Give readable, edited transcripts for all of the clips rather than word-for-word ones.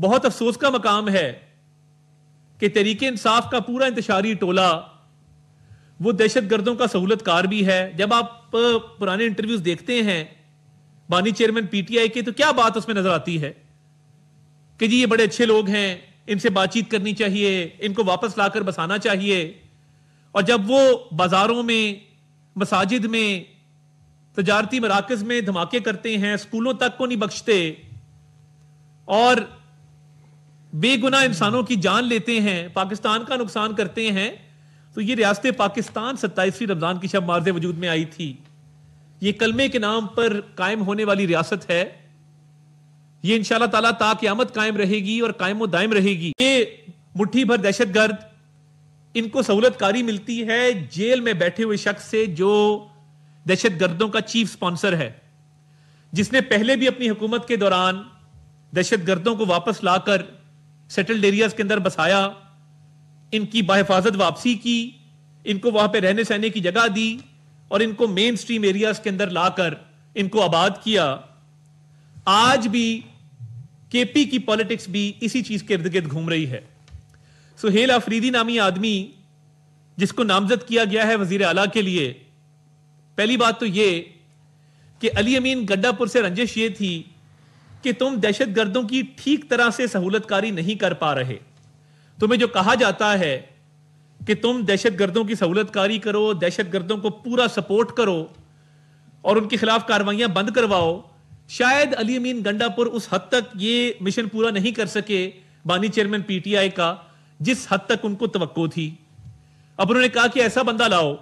بہت افسوس کا مقام ہے کہ تحریک انصاف کا پورا انتشاری ٹولہ وہ دہشت گردوں کا سہولت کار بھی ہے. جب آپ پرانے انٹرویوز دیکھتے ہیں بانی چیئرمین پی ٹی آئی کے تو کیا بات اس میں نظر آتی ہے کہ جی یہ بڑے اچھے لوگ ہیں, ان سے بات چیت کرنی چاہیے, ان کو واپس لا کر بسانا چاہیے. اور جب وہ بازاروں میں, مساجد میں, تجارتی مراکز میں دھماکے کرتے ہیں, اسکولوں تک کو نہیں بخشتے اور بے گناہ انسانوں کی جان لیتے ہیں, پاکستان کا نقصان کرتے ہیں, تو یہ ریاست پاکستان 27ویں رمضان کی شب مارز وجود میں آئی تھی. یہ کلمے کے نام پر قائم ہونے والی ریاست ہے. یہ انشاءاللہ تعالیٰ تا قیامت قائم رہے گی اور قائم و دائم رہے گی. یہ مٹھی بھر دہشت گرد, ان کو سہولت کاری ملتی ہے جیل میں بیٹھے ہوئے شخص سے جو دہشت گردوں کا چیف سپانسر ہے, جس نے پہلے بھی اپنی حکومت کے دوران دہشت گردوں کو واپس لا کر سیٹلڈ ایریاز کے اندر بسایا, ان کی بحفاظت واپسی کی, ان کو وہاں پہ رہنے سہنے کی جگہ دی اور ان کو مین سٹریم ایریاز کے اندر لا کر ان کو آباد کیا. آج بھی کے پی کی پالیٹکس بھی اسی چیز کے ارد گرد گھوم رہی ہے. سہیل آفریدی نامی آدمی جس کو نامزد کیا گیا ہے وزیر اعلیٰ کے لیے, پہلی بات تو یہ کہ علی امین گڈھا پور سے رنجش یہ تھی کہ تم دہشت گردوں کی ٹھیک طرح سے سہولت کاری نہیں کر پا رہے. تمہیں جو کہا جاتا ہے کہ تم دہشت گردوں کی سہولت کاری کرو, دہشت گردوں کو پورا سپورٹ کرو اور ان کے خلاف کاروائیاں بند کرواؤ, شاید علی امین گنڈا پور اس حد تک یہ مشن پورا نہیں کر سکے بانی چیئرمین پی ٹی آئی کا جس حد تک ان کو توقع تھی. اب انہوں نے کہا کہ ایسا بندہ لاؤ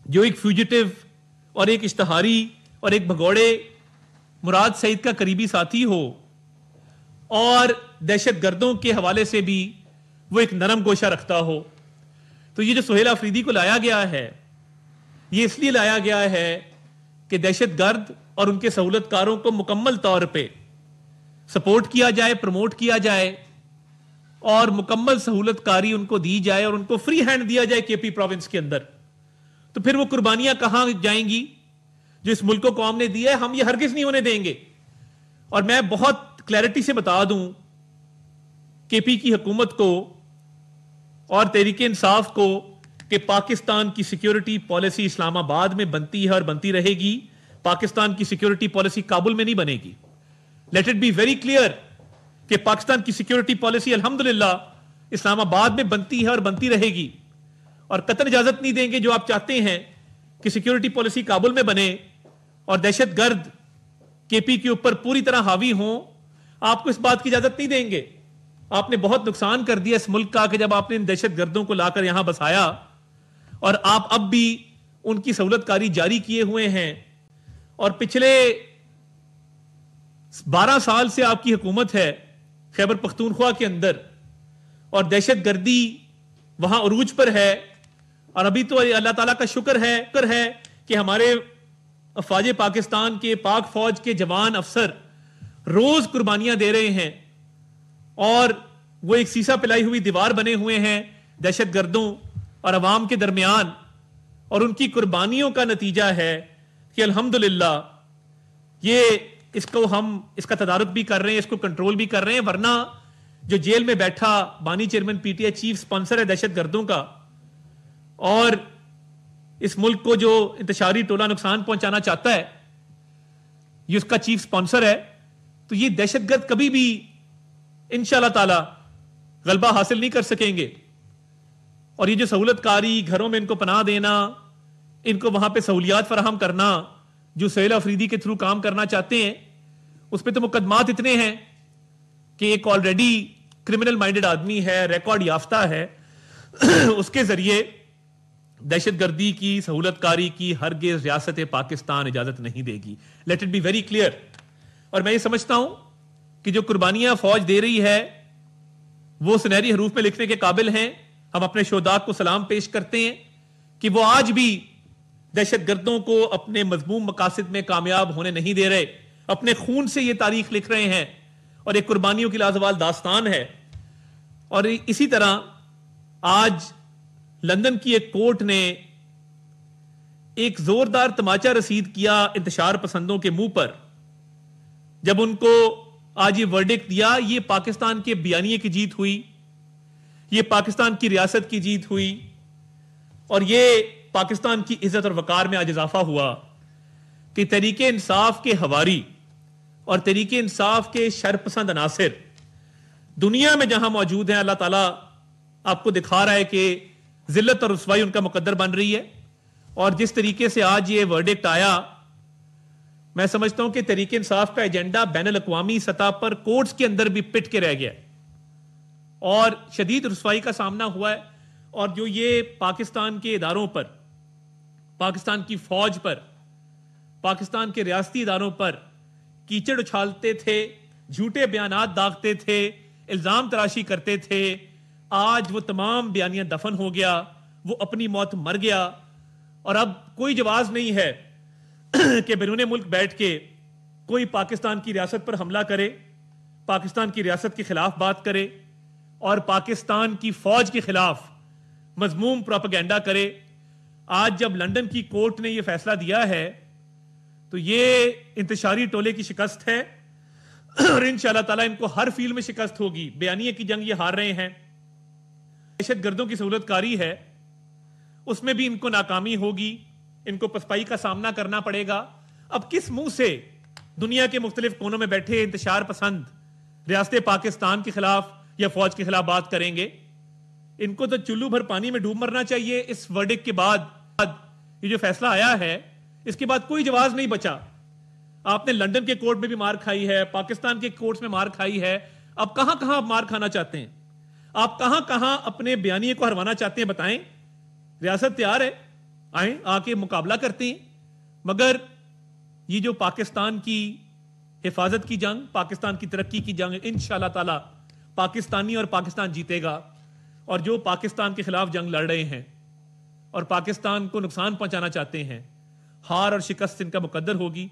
جو ایک فیوجیٹو اور ایک اشتہاری اور ایک بھگوڑے مراد سعید کا قریبی ساتھی ہو اور دہشت گردوں کے حوالے سے بھی وہ ایک نرم گوشہ رکھتا ہو. تو یہ جو سہیل آفریدی کو لایا گیا ہے یہ اس لیے لایا گیا ہے کہ دہشت گرد اور ان کے سہولت کاروں کو مکمل طور پہ سپورٹ کیا جائے, پروموٹ کیا جائے اور مکمل سہولت کاری ان کو دی جائے اور ان کو فری ہینڈ دیا جائے کے پی پروونس کے اندر. تو پھر وہ قربانیاں کہاں جائیں گی جو اس ملک کو قوم نے دی ہے؟ ہم یہ ہرگز نہیں ہونے دیں گے. اور میں بہت کلیئرٹی سے بتا دوں کے پی کی حکومت کو اور تحریک انصاف کو کہ پاکستان کی سیکیورٹی پالیسی اسلام آباد میں بنتی ہے اور بنتی رہے گی. پاکستان کی سیکیورٹی پالیسی کابل میں نہیں بنے گی. Let it be very clear کہ پاکستان کی سیکیورٹی پالیسی الحمدللہ اسلام آباد میں بنتی ہے اور بنتی رہے گی, اور قطعاً اجازت نہیں دیں گے جو آپ چاہتے ہیں کہ سیکیورٹی پالیسی کابل میں بنے اور دہشت گرد کے پی کے اوپر پوری طرح حاوی ہوں. آپ کو اس بات کی اجازت نہیں دیں گے. آپ نے بہت نقصان کر دیا اس ملک کا کہ جب آپ نے ان دہشت گردوں کو لا کر یہاں بسایا اور آپ اب بھی ان کی سہولت کاری جاری کیے ہوئے ہیں. اور پچھلے 12 سال سے آپ کی حکومت ہے خیبر پختونخوا کے اندر اور دہشت گردی وہاں عروج پر ہے. اور ابھی تو اللہ تعالیٰ کا شکر ہے کہ ہمارے افواج پاکستان کے پاک فوج کے جوان افسر روز قربانیاں دے رہے ہیں اور وہ ایک سیسا پلائی ہوئی دیوار بنے ہوئے ہیں دہشت گردوں اور عوام کے درمیان. اور ان کی قربانیوں کا نتیجہ ہے کہ الحمدللہ یہ ہم اس کا تدارک بھی کر رہے ہیں, اس کو کنٹرول بھی کر رہے ہیں. ورنہ جو جیل میں بیٹھا بانی chairman P T I chief sponsor ہے دہشت گردوں کا اور اس ملک کو جو انتشاری ٹولہ نقصان پہنچانا چاہتا ہے یہ اس کا چیف سپانسر ہے, تو یہ دہشت گرد کبھی بھی انشاءاللہ تعالی غلبہ حاصل نہیں کر سکیں گے. اور یہ جو سہولت کاری, گھروں میں ان کو پناہ دینا, ان کو وہاں پہ سہولیات فراہم کرنا جو سہیل آفریدی کے تھرو کام کرنا چاہتے ہیں, اس پہ تو مقدمات اتنے ہیں کہ ایک آلریڈی کرمنل مائنڈڈ آدمی ہے, ریکارڈ یافتہ ہے, اس کے ذریعے دہشت گردی کی سہولت کاری کی ہرگز ریاست پاکستان اجازت نہیں دے گی. Let it be very clear. اور میں یہ سمجھتا ہوں کہ جو قربانیاں فوج دے رہی ہے وہ سنہری حروف میں لکھنے کے قابل ہیں. ہم اپنے شہداء کو سلام پیش کرتے ہیں کہ وہ آج بھی دہشت گردوں کو اپنے مذموم مقاصد میں کامیاب ہونے نہیں دے رہے, اپنے خون سے یہ تاریخ لکھ رہے ہیں اور ایک قربانیوں کی لازوال داستان ہے. اور اسی طرح آج لندن کی ایک کورٹ نے ایک زوردار تماچا رسید کیا انتشار پسندوں کے منہ پر جب ان کو آج یہ ورڈکٹ دیا، یہ پاکستان کے بیانیے کی جیت ہوئی، یہ پاکستان کی ریاست کی جیت ہوئی، اور یہ پاکستان کی عزت اور وقار میں آج اضافہ ہوا کہ تحریک انصاف کے ہواری اور تحریک انصاف کے شرپسند عناصر دنیا میں جہاں موجود ہیں، اللہ تعالیٰ آپ کو دکھا رہا ہے کہ ذلت اور رسوائی ان کا مقدر بن رہی ہے. اور جس طریقے سے آج یہ ورڈکٹ آیا، میں سمجھتا ہوں کہ تحریک انصاف کا ایجنڈا بین الاقوامی سطح پر کورٹس کے اندر بھی پٹ کے رہ گیا ہے اور شدید رسوائی کا سامنا ہوا ہے. اور جو یہ پاکستان کے اداروں پر، پاکستان کی فوج پر، پاکستان کے ریاستی اداروں پر کیچڑ اچھالتے تھے، جھوٹے بیانات داغتے تھے، الزام تراشی کرتے تھے، آج وہ تمام بیانیاں دفن ہو گیا، وہ اپنی موت مر گیا. اور اب کوئی جواز نہیں ہے کہ بیرون ملک بیٹھ کے کوئی پاکستان کی ریاست پر حملہ کرے، پاکستان کی ریاست کے خلاف بات کرے اور پاکستان کی فوج کے خلاف مذموم پروپیگنڈا کرے. آج جب لندن کی کورٹ نے یہ فیصلہ دیا ہے تو یہ انتشاری ٹولے کی شکست ہے اور انشاءاللہ تعالیٰ ان کو ہر فیلڈ میں شکست ہوگی. بیانیے کی جنگ یہ ہار رہے ہیں، دہشت گردوں کی سہولت کاری ہے، اس میں بھی ان کو ناکامی ہوگی، ان کو پسپائی کا سامنا کرنا پڑے گا. اب کس منہ سے دنیا کے مختلف کونوں میں بیٹھے انتشار پسند ریاست پاکستان کے خلاف یا فوج کے خلاف بات کریں گے؟ ان کو تو چلو بھر پانی میں ڈوب مرنا چاہیے. اس ورڈکٹ کے بعد یہ جو فیصلہ آیا ہے، اس کے بعد کوئی جواز نہیں بچا. آپ نے لندن کے کورٹ میں بھی مار کھائی ہے، پاکستان کے کورٹس میں مار کھائی ہے، اب کہاں کہاں آپ مار کھانا چاہتے ہیں؟ آپ کہاں کہاں اپنے بیانیے کو ہروانا چاہتے ہیں؟ بتائیں. ریاست تیار ہے، آئیں آ کے مقابلہ کرتے ہیں. مگر یہ جو پاکستان کی حفاظت کی جنگ، پاکستان کی ترقی کی جنگ، انشاءاللہ تعالی پاکستانی اور پاکستان جیتے گا. اور جو پاکستان کے خلاف جنگ لڑ رہے ہیں اور پاکستان کو نقصان پہنچانا چاہتے ہیں، ہار اور شکست ان کا مقدر ہوگی.